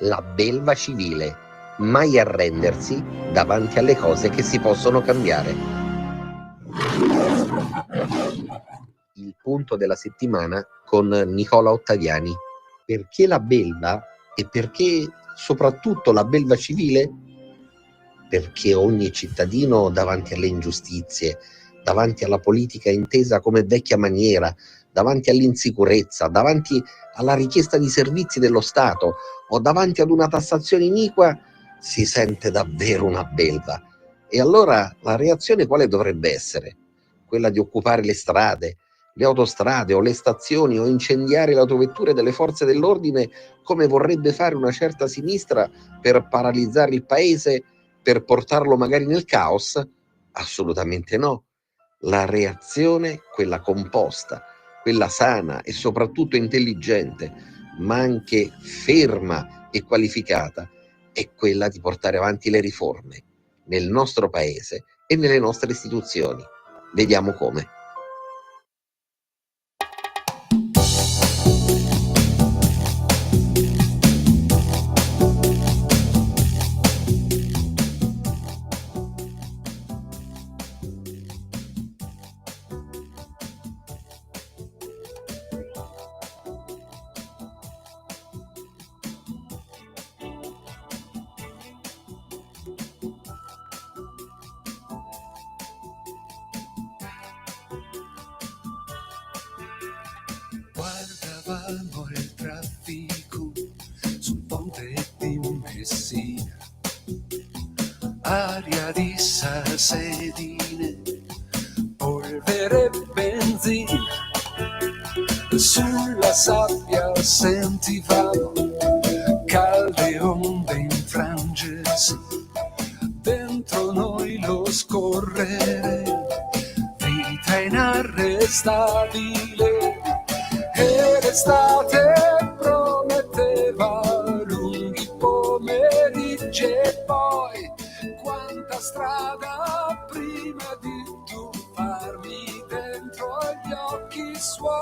la belva civile, mai arrendersi davanti alle cose che si possono cambiare. Il punto della settimana con Nicola Ottaviani. Perché la belva e perché soprattutto la belva civile? Perché ogni cittadino davanti alle ingiustizie, davanti alla politica intesa come vecchia maniera, davanti all'insicurezza, davanti alla richiesta di servizi dello Stato o davanti ad una tassazione iniqua, si sente davvero una belva. E allora la reazione quale dovrebbe essere? Quella di occupare le strade, le autostrade o le stazioni o incendiare le autovetture delle forze dell'ordine come vorrebbe fare una certa sinistra per paralizzare il paese, per portarlo magari nel caos? Assolutamente no. La reazione, quella composta, quella sana e soprattutto intelligente, ma anche ferma e qualificata, è quella di portare avanti le riforme nel nostro paese e nelle nostre istituzioni. Vediamo come. Guardavamo il traffico sul ponte di Messina, aria di salsedine, polvere e benzina. Sulla sabbia sentivamo calde onde infrangersi, dentro noi lo scorrere, vita inarrestabile. E l'estate prometteva lunghi pomeriggi e poi quanta strada prima di tuffarmi dentro gli occhi suoi.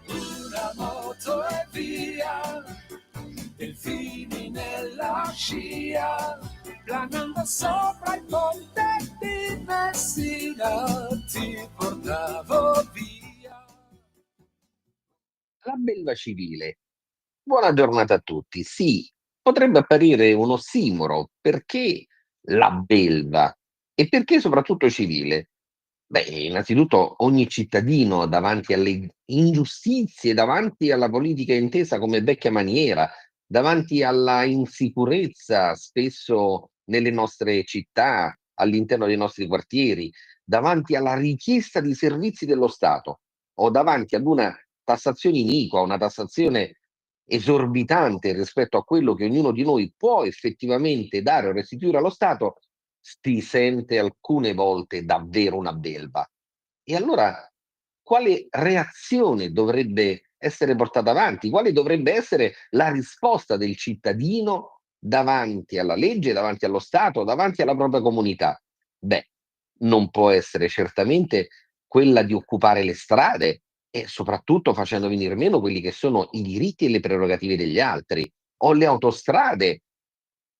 Una moto e via, delfini nella scia, planando sopra il ponte di Messina, ti portavo via. La belva civile. Buona giornata a tutti. Sì, potrebbe apparire un ossimoro. Perché la belva? E perché soprattutto civile? Beh, innanzitutto ogni cittadino davanti alle ingiustizie, davanti alla politica intesa come vecchia maniera, davanti alla insicurezza spesso nelle nostre città, all'interno dei nostri quartieri, davanti alla richiesta di servizi dello Stato o davanti ad una tassazione iniqua, una tassazione esorbitante rispetto a quello che ognuno di noi può effettivamente dare o restituire allo Stato, si sente alcune volte davvero una belva. E allora quale reazione dovrebbe essere portata avanti? Quale dovrebbe essere la risposta del cittadino davanti alla legge, davanti allo Stato, davanti alla propria comunità? Beh, non può essere certamente quella di occupare le strade e soprattutto facendo venir meno quelli che sono i diritti e le prerogative degli altri, o le autostrade,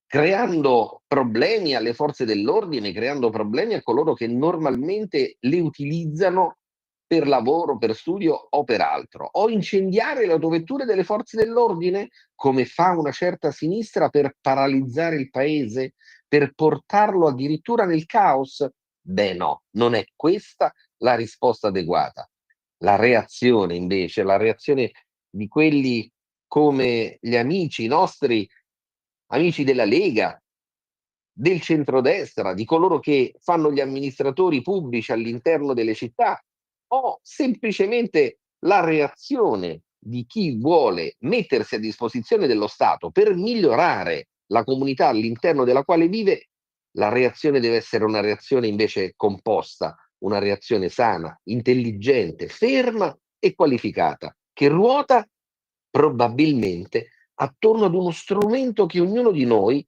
creando problemi alle forze dell'ordine, creando problemi a coloro che normalmente le utilizzano per lavoro, per studio o per altro, o incendiare le autovetture delle forze dell'ordine, come fa una certa sinistra per paralizzare il paese, per portarlo addirittura nel caos? Beh no, non è questa la risposta adeguata. La reazione invece, la reazione di quelli come gli amici nostri, amici della Lega, del centrodestra, di coloro che fanno gli amministratori pubblici all'interno delle città, o semplicemente la reazione di chi vuole mettersi a disposizione dello Stato per migliorare la comunità all'interno della quale vive, la reazione deve essere una reazione invece composta, una reazione sana, intelligente, ferma e qualificata, che ruota probabilmente attorno ad uno strumento che ognuno di noi,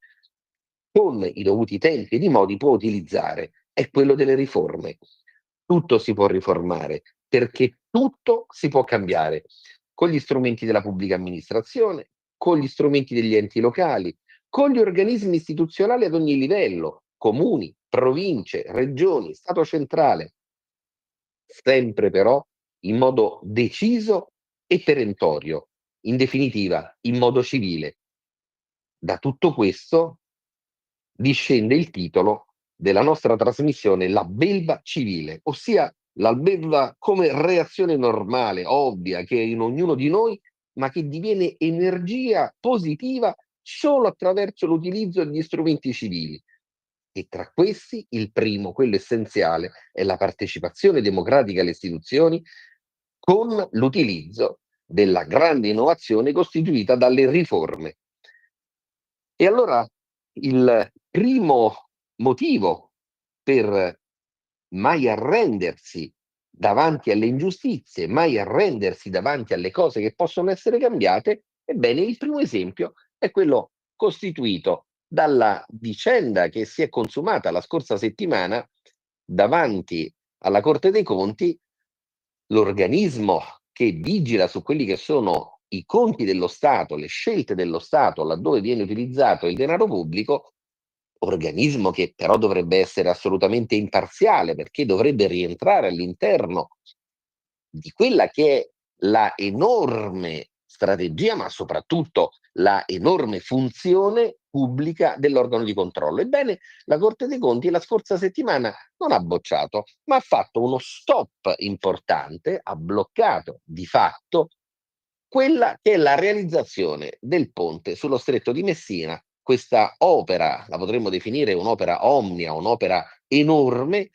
con i dovuti tempi ed i modi, può utilizzare, è quello delle riforme. Tutto si può riformare, perché tutto si può cambiare. con gli strumenti della pubblica amministrazione, con gli strumenti degli enti locali, con gli organismi istituzionali ad ogni livello, comuni, province, regioni, Stato centrale, sempre però in modo deciso e perentorio, in definitiva, in modo civile. Da tutto questo discende il titolo della nostra trasmissione, La belva civile, ossia la belva come reazione normale, ovvia, che è in ognuno di noi, ma che diviene energia positiva solo attraverso l'utilizzo degli strumenti civili. E tra questi il primo, quello essenziale, è la partecipazione democratica alle istituzioni con l'utilizzo della grande innovazione costituita dalle riforme. E allora il primo motivo per mai arrendersi davanti alle ingiustizie, mai arrendersi davanti alle cose che possono essere cambiate, ebbene il primo esempio è quello costituito dalla vicenda che si è consumata la scorsa settimana davanti alla Corte dei Conti, l'organismo che vigila su quelli che sono i conti dello Stato, le scelte dello Stato, laddove viene utilizzato il denaro pubblico, organismo che però dovrebbe essere assolutamente imparziale, perché dovrebbe rientrare all'interno di quella che è la enorme strategia, ma soprattutto la enorme funzione pubblica dell'organo di controllo. Ebbene, la Corte dei Conti la scorsa settimana non ha bocciato, ma ha fatto uno stop importante, ha bloccato di fatto quella che è la realizzazione del ponte sullo Stretto di Messina, questa opera, la potremmo definire un'opera omnia, un'opera enorme,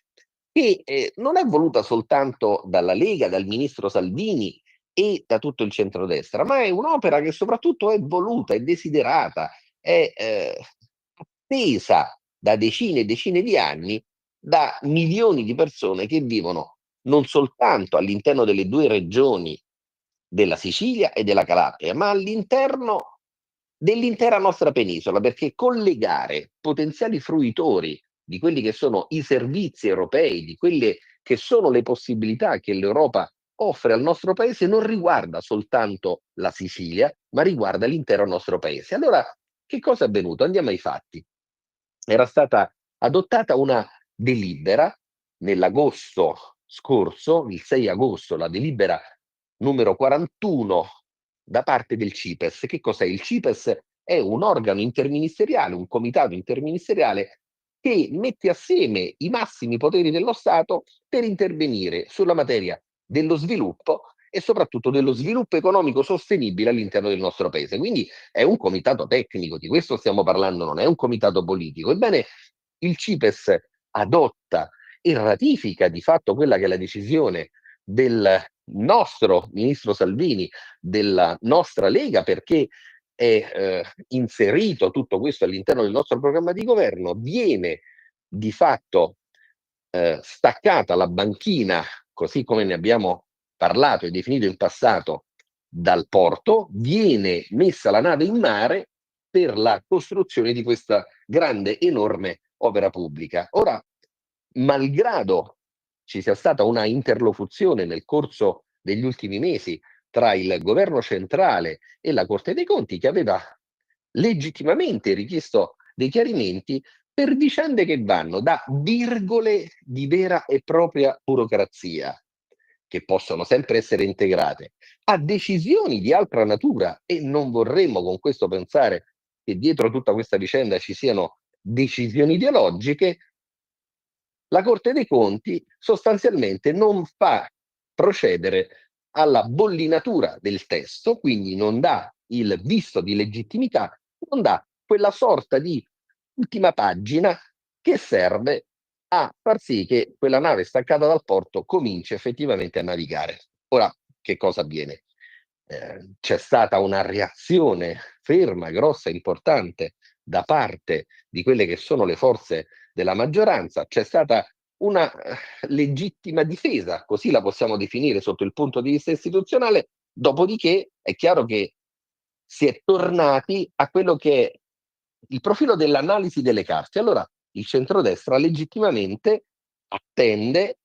che non è voluta soltanto dalla Lega, dal ministro Salvini e da tutto il centrodestra, ma è un'opera che soprattutto è voluta, è desiderata, è attesa da decine e decine di anni da milioni di persone che vivono non soltanto all'interno delle due regioni della Sicilia e della Calabria, ma all'interno dell'intera nostra penisola, perché collegare potenziali fruitori di quelli che sono i servizi europei, di quelle che sono le possibilità che l'Europa offre al nostro paese, non riguarda soltanto la Sicilia, ma riguarda l'intero nostro paese. Allora, che cosa è avvenuto? Andiamo ai fatti. Era stata adottata una delibera nell'agosto scorso, il 6 agosto, la delibera numero 41 da parte del CIPES. Che cos'è? Il CIPES è un organo interministeriale, un comitato interministeriale che mette assieme i massimi poteri dello Stato per intervenire sulla materia dello sviluppo e soprattutto dello sviluppo economico sostenibile all'interno del nostro paese. Quindi è un comitato tecnico, di questo stiamo parlando, non è un comitato politico. Ebbene, il CIPES adotta e ratifica di fatto quella che è la decisione del nostro ministro Salvini, della nostra Lega, perché è inserito tutto questo all'interno del nostro programma di governo, viene di fatto staccata la banchina, così come ne abbiamo parlato e definito in passato, dal porto, viene messa la nave in mare per la costruzione di questa grande, enorme opera pubblica. Ora, malgrado ci sia stata una interlocuzione nel corso degli ultimi mesi tra il governo centrale e la Corte dei Conti, che aveva legittimamente richiesto dei chiarimenti per vicende che vanno da virgole di vera e propria burocrazia, che possono sempre essere integrate, a decisioni di altra natura, e non vorremmo con questo pensare che dietro tutta questa vicenda ci siano decisioni ideologiche. La Corte dei Conti sostanzialmente non fa procedere alla bollinatura del testo, quindi non dà il visto di legittimità, non dà quella sorta di ultima pagina che serve a far sì che quella nave staccata dal porto cominci effettivamente a navigare. Ora, che cosa avviene? C'è stata una reazione ferma, grossa, importante da parte di quelle che sono le forze della maggioranza, c'è stata una legittima difesa, così la possiamo definire sotto il punto di vista istituzionale, dopodiché è chiaro che si è tornati a quello che è il profilo dell'analisi delle carte. Allora il centrodestra legittimamente attende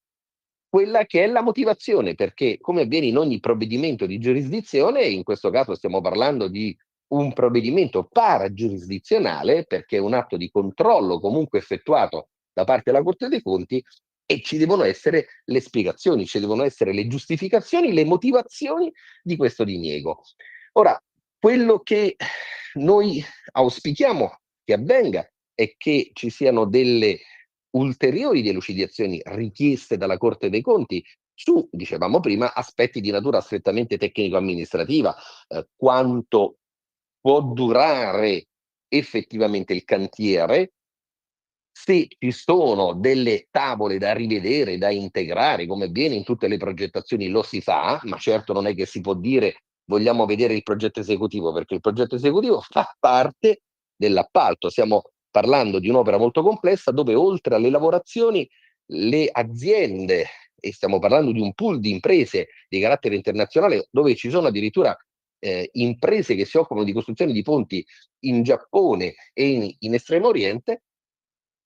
quella che è la motivazione, perché come avviene in ogni provvedimento di giurisdizione, in questo caso stiamo parlando di un provvedimento paragiurisdizionale, perché è un atto di controllo comunque effettuato da parte della Corte dei Conti, e ci devono essere le spiegazioni, ci devono essere le giustificazioni, le motivazioni di questo diniego. Ora, quello che noi auspichiamo che avvenga è che ci siano delle ulteriori delucidazioni richieste dalla Corte dei Conti su, dicevamo prima, aspetti di natura strettamente tecnico-amministrativa, quanto può durare effettivamente il cantiere, se ci sono delle tavole da rivedere, da integrare, come avviene in tutte le progettazioni, lo si fa, ma certo non è che si può dire vogliamo vedere il progetto esecutivo, perché il progetto esecutivo fa parte dell'appalto. Stiamo parlando di un'opera molto complessa dove oltre alle lavorazioni le aziende, e stiamo parlando di un pool di imprese di carattere internazionale dove ci sono addirittura imprese che si occupano di costruzione di ponti in Giappone e in Estremo Oriente.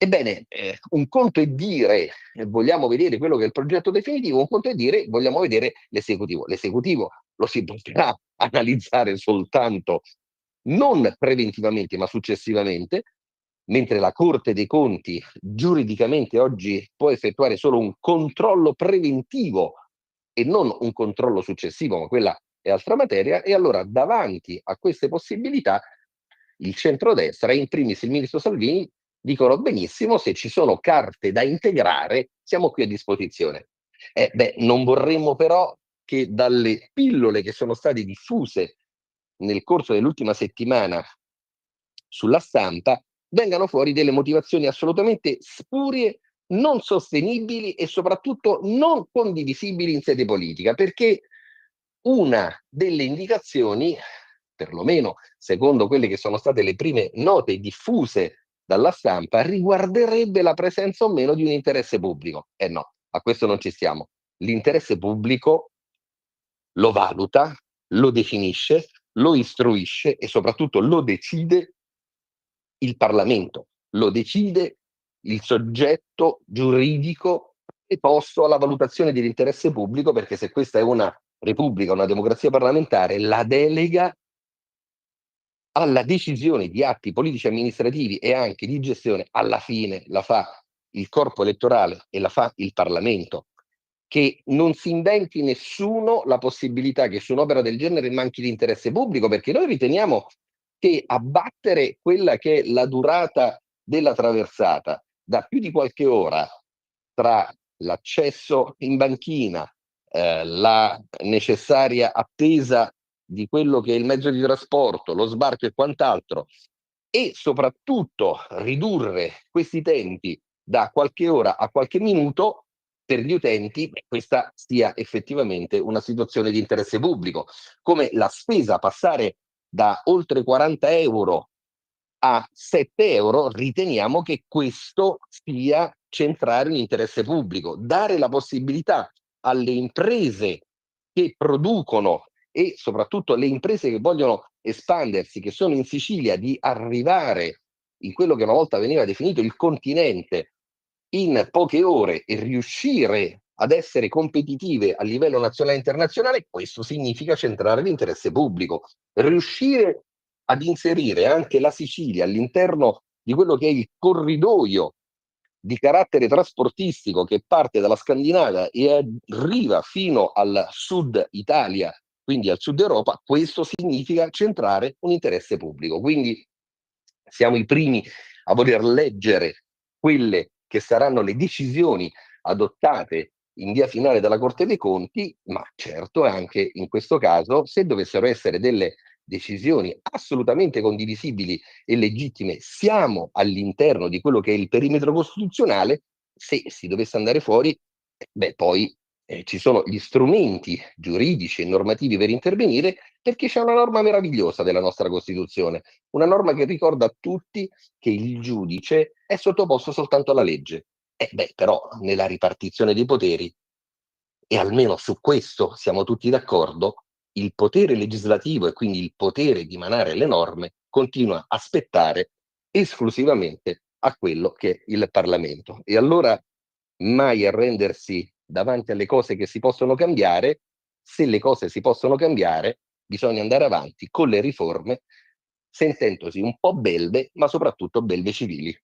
Ebbene, un conto è dire vogliamo vedere quello che è il progetto definitivo, un conto è dire vogliamo vedere l'esecutivo. L'esecutivo lo si potrà analizzare soltanto non preventivamente, ma successivamente, mentre la Corte dei Conti giuridicamente oggi può effettuare solo un controllo preventivo e non un controllo successivo, ma quella è altra materia, e allora davanti a queste possibilità il centrodestra, in primis il ministro Salvini, dicono benissimo, se ci sono carte da integrare siamo qui a disposizione. Non vorremmo però che dalle pillole che sono state diffuse nel corso dell'ultima settimana sulla stampa vengano fuori delle motivazioni assolutamente spurie, non sostenibili e soprattutto non condivisibili in sede politica, perché una delle indicazioni, perlomeno secondo quelle che sono state le prime note diffuse dalla stampa, riguarderebbe la presenza o meno di un interesse pubblico. No, a questo non ci stiamo. L'interesse pubblico lo valuta, lo definisce, lo istruisce e soprattutto lo decide il Parlamento, lo decide il soggetto giuridico preposto alla valutazione dell'interesse pubblico, perché se questa è una repubblica, una democrazia parlamentare, la delega alla decisione di atti politici amministrativi e anche di gestione alla fine la fa il corpo elettorale e la fa il Parlamento. Che non si inventi nessuno la possibilità che su un'opera del genere manchi di interesse pubblico, perché noi riteniamo che abbattere quella che è la durata della traversata da più di qualche ora tra l'accesso in banchina, la necessaria attesa di quello che è il mezzo di trasporto, lo sbarco e quant'altro, e soprattutto ridurre questi tempi da qualche ora a qualche minuto per gli utenti, questa sia effettivamente una situazione di interesse pubblico. Come la spesa passare da oltre 40 euro a 7 euro, riteniamo che questo sia centrare l'interesse pubblico, dare la possibilità alle imprese che producono e soprattutto alle imprese che vogliono espandersi, che sono in Sicilia, di arrivare in quello che una volta veniva definito il continente in poche ore e riuscire ad essere competitive a livello nazionale e internazionale. Questo significa centrare l'interesse pubblico, riuscire ad inserire anche la Sicilia all'interno di quello che è il corridoio di carattere trasportistico che parte dalla Scandinavia e arriva fino al sud Italia, quindi al sud Europa. Questo significa centrare un interesse pubblico. Quindi siamo i primi a voler leggere quelle che saranno le decisioni adottate in via finale dalla Corte dei Conti, ma certo anche in questo caso, se dovessero essere delle decisioni assolutamente condivisibili e legittime, siamo all'interno di quello che è il perimetro costituzionale. Se si dovesse andare fuori, poi ci sono gli strumenti giuridici e normativi per intervenire, perché c'è una norma meravigliosa della nostra Costituzione, una norma che ricorda a tutti che il giudice è sottoposto soltanto alla legge. Però nella ripartizione dei poteri, e almeno su questo siamo tutti d'accordo, il potere legislativo e quindi il potere di emanare le norme continua a spettare esclusivamente a quello che è il Parlamento. E allora mai arrendersi davanti alle cose che si possono cambiare. Se le cose si possono cambiare, bisogna andare avanti con le riforme, sentendosi un po' belve, ma soprattutto belve civili.